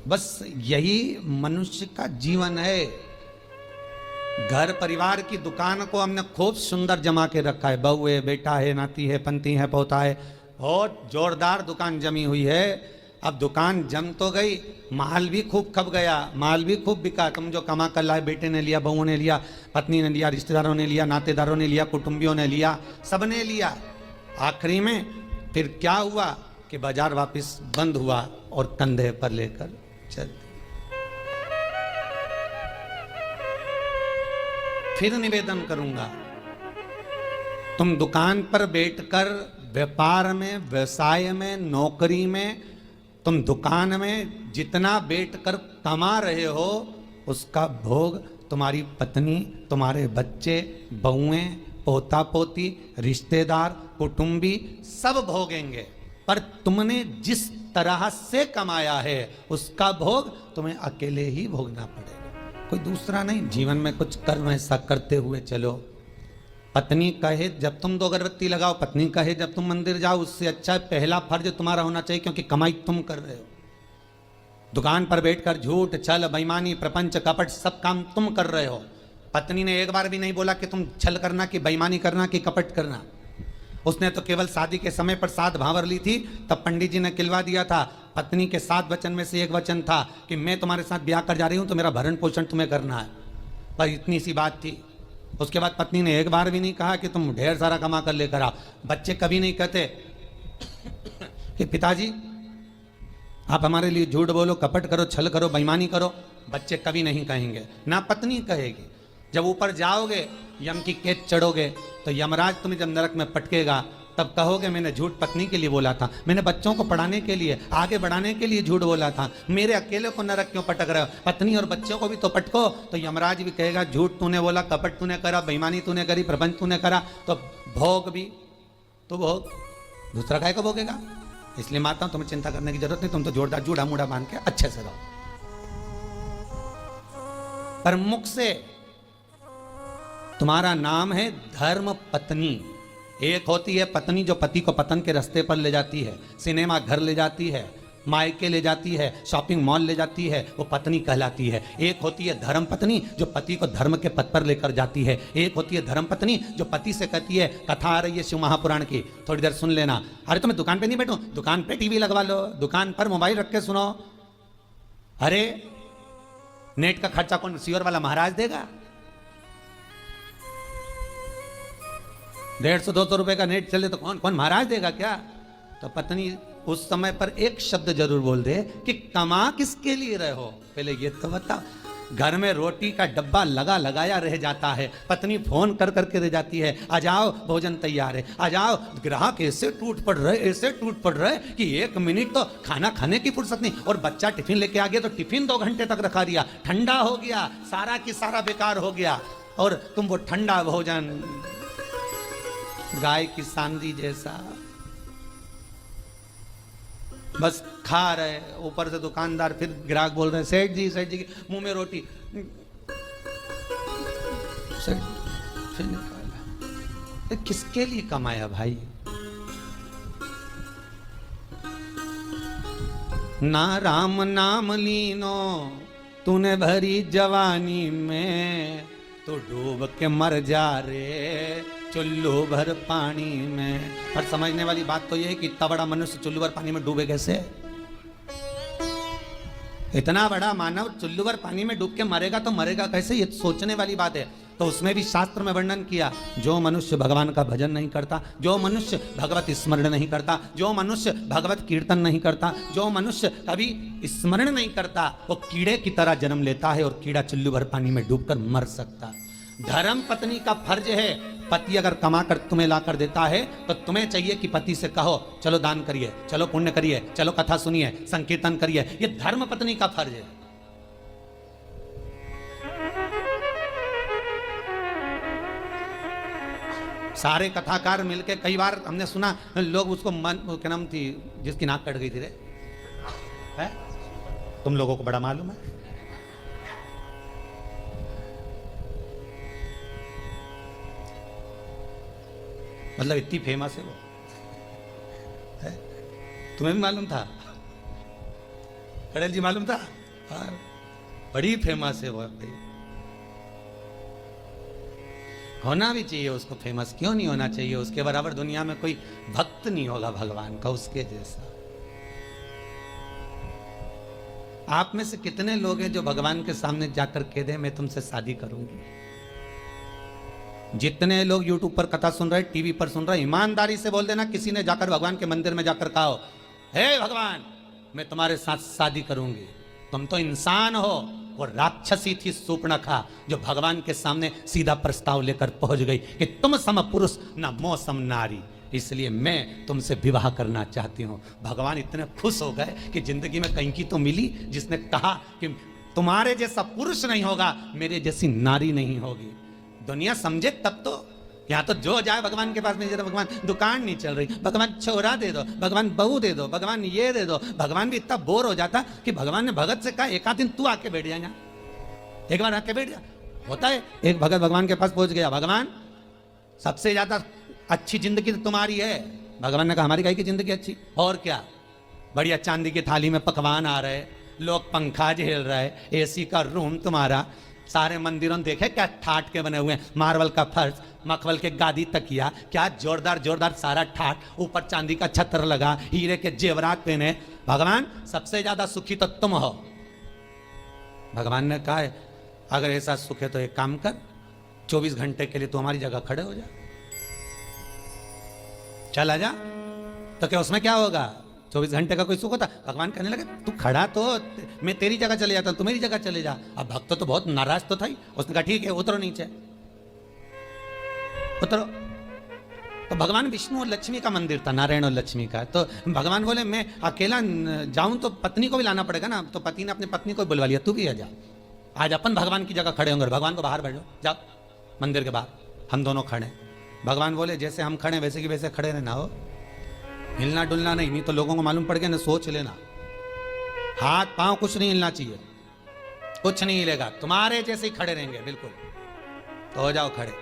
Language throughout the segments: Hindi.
बस यही मनुष्य का जीवन है। घर परिवार की दुकान को हमने खूब सुंदर जमा के रखा है, बहू है, बेटा है, नाती है, पंती है, पोता है, बहुत जोरदार दुकान जमी हुई है। अब दुकान जम तो गई, माल भी खूब खप गया, माल भी खूब बिका। तुम जो कमा कर लाए, बेटे ने लिया, बहुओं ने लिया, पत्नी ने लिया, रिश्तेदारों ने लिया, नातेदारों ने लिया, कुटुंबियों ने लिया, सबने लिया। आखिरी में फिर क्या हुआ कि बाजार वापस बंद हुआ और कंधे पर लेकर चल। फिर निवेदन करूंगा, तुम दुकान पर बैठकर व्यापार में, व्यवसाय में, नौकरी में, तुम दुकान में जितना बैठकर कमा रहे हो उसका भोग तुम्हारी पत्नी, तुम्हारे बच्चे, बहुएं, पोता पोती, रिश्तेदार, कुटुंबी सब भोगेंगे। पर तुमने जिस तरह से कमाया है उसका भोग तुम्हें अकेले ही भोगना पड़ेगा, कोई दूसरा नहीं। जीवन में कुछ कर्म ऐसा करते हुए चलो। पत्नी कहे जब तुम 2 अगरबत्ती लगाओ, पत्नी कहे जब तुम मंदिर जाओ, उससे अच्छा पहला फर्ज तुम्हारा होना चाहिए, क्योंकि कमाई तुम कर रहे हो। दुकान पर बैठकर झूठ, छल, बेईमानी, प्रपंच, कपट सब काम तुम कर रहे हो। पत्नी ने एक बार भी नहीं बोला कि तुम छल करना, कि बेईमानी करना, कि कपट करना। उसने तो केवल शादी के समय पर 7 भावर ली थी, तब पंडित जी ने खिलवा दिया था। पत्नी के 7 वचन में से एक वचन था कि मैं तुम्हारे साथ ब्याह कर जा रही हूं तो मेरा भरण पोषण तुम्हें करना है, पर इतनी सी बात थी। उसके बाद पत्नी ने एक बार भी नहीं कहा कि तुम ढेर सारा कमा कर लेकर आओ। बच्चे कभी नहीं कहते कि पिताजी आप हमारे लिए झूठ बोलो, कपट करो, छल करो, बेईमानी करो। बच्चे कभी नहीं कहेंगे, ना पत्नी कहेगी। जब ऊपर जाओगे, यम की कैद चढ़ोगे, तो यमराज तुम्हें जब नरक में पटकेगा तब कहोगे मैंने झूठ पत्नी के लिए बोला था, मैंने बच्चों को पढ़ाने के लिए, आगे बढ़ाने के लिए झूठ बोला था, मेरे अकेले को नरक क्यों पटक रहे हो? पत्नी और बच्चों को भी तो पटको। तो यमराज भी कहेगा झूठ तूने बोला, कपट तूने करा, बेईमानी तूने करी, प्रपंच तूने करा, तो भोग भी तो भोग दूसरा काय को भोगेगा। इसलिए माता तुम्हें चिंता करने की जरूरत नहीं, तुम तो जोरदार जूड़ा मूड़ा बांध के अच्छे से रहो। पर मुख से तुम्हारा नाम है धर्म पत्नी। एक होती है पत्नी जो पति को पतन के रास्ते पर ले जाती है, सिनेमा घर ले जाती है, मायके ले जाती है, शॉपिंग मॉल ले जाती है, वो पत्नी कहलाती है। एक होती है धर्म पत्नी जो पति को धर्म के पथ पर लेकर जाती है। एक होती है धर्म पत्नी जो पति से कहती है, कथा आ रही है शिव महापुराण की, थोड़ी देर सुन लेना। अरे तुम्हें दुकान पे नहीं बैठूं, दुकान पे टीवी लगवा लो, दुकान पर मोबाइल रख के सुनो। अरे नेट का खर्चा कौन सीवर वाला महाराज देगा? 150-200 रुपए का नेट चले तो कौन कौन महाराज देगा क्या? तो पत्नी उस समय पर एक शब्द जरूर बोल दे कि कमा किसके लिए रहे हो, पहले ये तो बताओ। घर में रोटी का डब्बा लगा लगाया रह जाता है, पत्नी फोन कर करके रह जाती है, आ जाओ भोजन तैयार है, आ जाओ। ग्राहक ऐसे टूट पड़ रहे, ऐसे टूट पड़ रहे कि 1 मिनट तो खाना खाने की फुर्सत नहीं। और बच्चा टिफिन लेके आ गया तो टिफिन 2 घंटे तक रखा दिया, ठंडा हो गया, सारा की सारा बेकार हो गया। और तुम वो ठंडा भोजन गाय की सांदी जैसा बस खा रहे। ऊपर से दुकानदार फिर ग्राहक बोल रहे हैं सेठ जी के मुंह में रोटी, सेठ फिर निकाला। किसके लिए कमाया भाई? ना राम नाम लीनो तूने भरी जवानी में, तो डूब के मर जा रे चुल्लू भर पानी में। पर समझने वाली बात तो यह है कि इतना बड़ा मनुष्य चुल्लू भर पानी में डूबे कैसे? इतना बड़ा मानव चुल्लू भर पानी में डूब के मरेगा तो मरेगा कैसे? ये सोचने वाली बात है। तो उसमें भी शास्त्र में वर्णन किया, जो मनुष्य भगवान का भजन नहीं करता, जो मनुष्य भगवत स्मरण नहीं करता, जो मनुष्य भगवत कीर्तन नहीं करता, जो मनुष्य कभी स्मरण नहीं करता, वो कीड़े की तरह जन्म लेता है और कीड़ा चुल्लू भर पानी में डूबकर मर सकता है। धर्म पत्नी का फर्ज है, पति अगर कमा कर तुम्हें ला कर देता है तो तुम्हें चाहिए कि पति से कहो चलो दान करिए, चलो पुण्य करिए, चलो कथा सुनिए, संकीर्तन करिए। ये धर्म पत्नी का फर्ज है। सारे कथाकार मिलके, कई बार हमने सुना लोग उसको क्या नाम थी जिसकी नाक कट गई थी रे, है? तुम लोगों को बड़ा मालूम है। मतलब इतनी फेमस है वो, है? तुम्हें भी मालूम था? खड़ेल जी मालूम था? हाँ, बड़ी फेमस है वो भाई। होना भी चाहिए उसको फेमस, क्यों नहीं होना चाहिए? उसके बराबर दुनिया में कोई भक्त नहीं होगा भगवान का उसके जैसा। आप में से कितने लोग हैं जो भगवान के सामने जाकर कह दे मैं तुमसे शादी करूंगी? जितने लोग YouTube पर कथा सुन रहे, टीवी पर सुन रहे, ईमानदारी से बोल देना किसी ने जाकर भगवान के मंदिर में जाकर कहा हो, हे भगवान मैं तुम्हारे साथ शादी करूंगी। तुम तो इंसान हो, वो राक्षसी थी सूर्पणखा जो भगवान के सामने सीधा प्रस्ताव लेकर पहुंच गई कि तुम सम पुरुष न मो सम नारी, इसलिए मैं तुमसे विवाह करना चाहती हूं। भगवान इतने खुश हो गए कि जिंदगी में कहीं की तो मिली जिसने कहा कि तुम्हारे जैसा पुरुष नहीं होगा, मेरे जैसी नारी नहीं होगी। दुनिया समझे तब तो। यहाँ तो जो जाए भगवान के पास में, भगवान दुकान नहीं चल रही, भगवान छोरा दे दो, भगवान बहू दे दो, भगवान ये दे दो। भगवान भी इतना बोर हो जाता कि भगवान ने भगत से कहा एक आध दिन तू आके बैठ जा, एक बार आके बैठ जा। होता है एक भगत भगवान के पास पहुंच गया, भगवान सबसे ज्यादा अच्छी जिंदगी तो तुम्हारी है। भगवान ने कहा हमारी काहे की जिंदगी अच्छी, और क्या, बढ़िया चांदी की थाली में पकवान आ रहे, लोग पंखा झेल रहे, एसी का रूम तुम्हारा, सारे मंदिरों में देखे क्या ठाट के बने हुए हैं, मार्बल का फर्श, मखमल के गादी तकिया, क्या जोरदार जोरदार सारा ठाट, ऊपर चांदी का छत्र लगा, हीरे के जेवरात पहने। भगवान सबसे ज्यादा सुखी तो तुम हो। भगवान ने कहा अगर ऐसा सुख है तो एक काम कर, 24 घंटे के लिए तू हमारी जगह खड़े हो जा, चला जा। तो क्या उसमें क्या होगा? 24 घंटे का कोई सुख होता? भगवान कहने लगे तू खड़ा तो मैं तेरी जगह चले जाता, तू मेरी जगह चले जा। अब भक्त तो बहुत नाराज तो था ही, उसने कहा ठीक है उतरो नीचे, उतरो। तो भगवान विष्णु और लक्ष्मी का मंदिर था, नारायण और लक्ष्मी का। तो भगवान बोले मैं अकेला जाऊं तो पत्नी को भी लाना पड़ेगा ना। तो पति ने अपनी पत्नी को बुलवा लिया, तू भी आ जा, आज अपन भगवान की जगह खड़े होंगे। भगवान को बाहर बैठो, जाओ मंदिर के बाहर, हम दोनों खड़े। भगवान बोले जैसे हम खड़े वैसे की वैसे खड़े रहना हो, हिलना डुलना नहीं तो लोगों को मालूम पड़ गया ना, सोच लेना। हाथ पांव कुछ नहीं हिलना चाहिए, कुछ नहीं हिलेगा, तुम्हारे जैसे ही खड़े रहेंगे बिल्कुल। तो हो जाओ खड़े।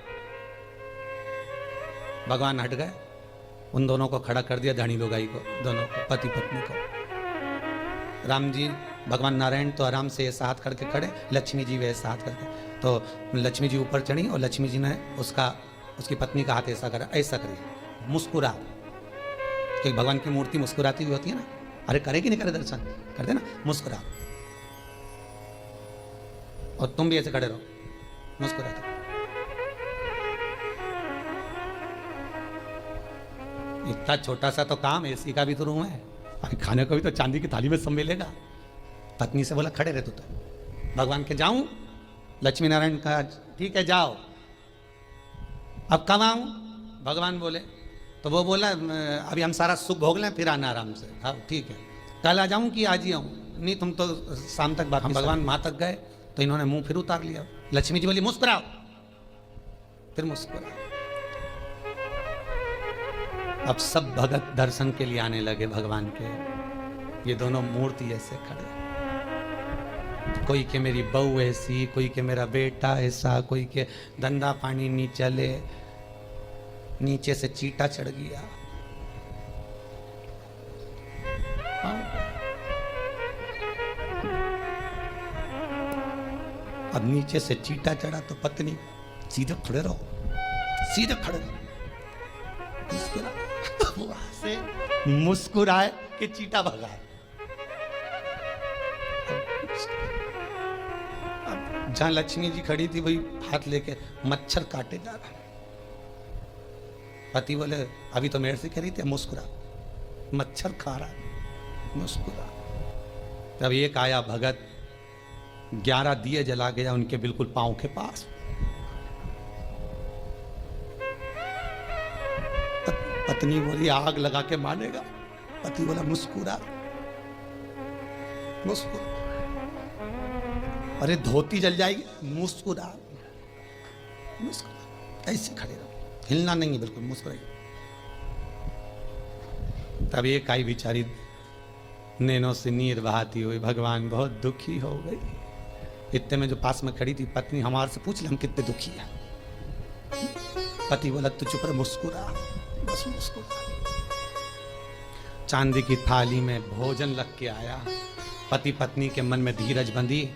भगवान हट गए, उन दोनों को खड़ा कर दिया, धनी लोगाई को, दोनों को, पति पत्नी को। राम जी भगवान नारायण तो आराम से ऐसा हाथ करके खड़े, लक्ष्मी जी वैसा हाथ करके। तो लक्ष्मी जी ऊपर चढ़ी और लक्ष्मी जी ने उसकी पत्नी का हाथ ऐसा करा, ऐसा करिए, मुस्कुरा, कि भगवान की मूर्ति मुस्कुराती हुई होती है ना। अरे करे कि नहीं करे दर्शन, करते ना, मुस्कुरा। और तुम भी ऐसे खड़े रहो, मुस्कुराते। इतना छोटा सा तो काम, एसी का भी तो रूम है, अरे खाने को भी तो चांदी की थाली में सब मिलेगा। पत्नी से बोला खड़े रहे तो भगवान के जाऊं? लक्ष्मी नारायण का ठीक है जाओ। अब कब आऊं? भगवान बोले, तो वो बोला अभी हम सारा सुख भोग लें फिर आना आराम से। हाँ ठीक है, कल आ जाऊं कि आज ही आऊं? नहीं तुम तो शाम तक बात। हम भगवान वहां तक गए तो इन्होंने मुंह फिर उतार लिया। लक्ष्मी जी बोली मुस्कुराओ, फिर मुस्कुराओ। अब सब भगत दर्शन के लिए आने लगे भगवान के। ये दोनों मूर्ति ऐसे खड़े, कोई के मेरी बहू ऐसी, कोई के मेरा बेटा ऐसा, कोई के धंधा पानी नहीं चले, नीचे से चीटा चढ़ गया। अब नीचे से चीटा चढ़ा तो पत्नी सीधे खड़े रहो, सीधे खड़े रहो, वहां से मुस्कुराए कि चीटा भगाए। जहां लक्ष्मी जी खड़ी थी वही हाथ लेके मच्छर काटे जा रहा। पति बोले अभी तो मेरे से कह रही थी, मुस्कुरा, मच्छर खा रहा, मुस्कुरा। तब एक आया भगत, 11 दिए जला गया उनके बिल्कुल पांव के पास। पत्नी बोली आग लगा के मानेगा। पति बोला मुस्कुरा, मुस्कुरा। अरे धोती जल जाएगी, मुस्कुरा, मुस्कुरा। ऐसे खड़े रहो, हिलना नहीं है बिल्कुल, मुस्कुराइए। तब एक आई बेचारी नैनों से नीर बहाती हुई, भगवान बहुत दुखी हो गई। इतने में जो पास में खड़ी थी पत्नी, हमारे से पूछ ले हम कितने दुखी हैं। पति बोला तू चुप रह, मुस्कुरा, बस मुस्कुरा। चांदी की थाली में भोजन लग के आया, पति पत्नी के मन में धीरज बंधी।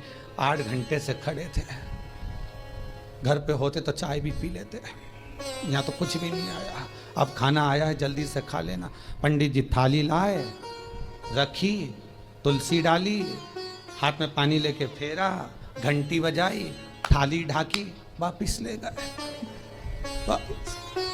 8 घंटे से खड़े थे, घर पे होते तो चाय भी पी लेते, यहाँ तो कुछ भी नहीं आया। अब खाना आया है, जल्दी से खा लेना। पंडित जी थाली लाए, रखी, तुलसी डाली, हाथ में पानी लेके फेरा, घंटी बजाई, थाली ढाकी, वापिस ले गए। वापिस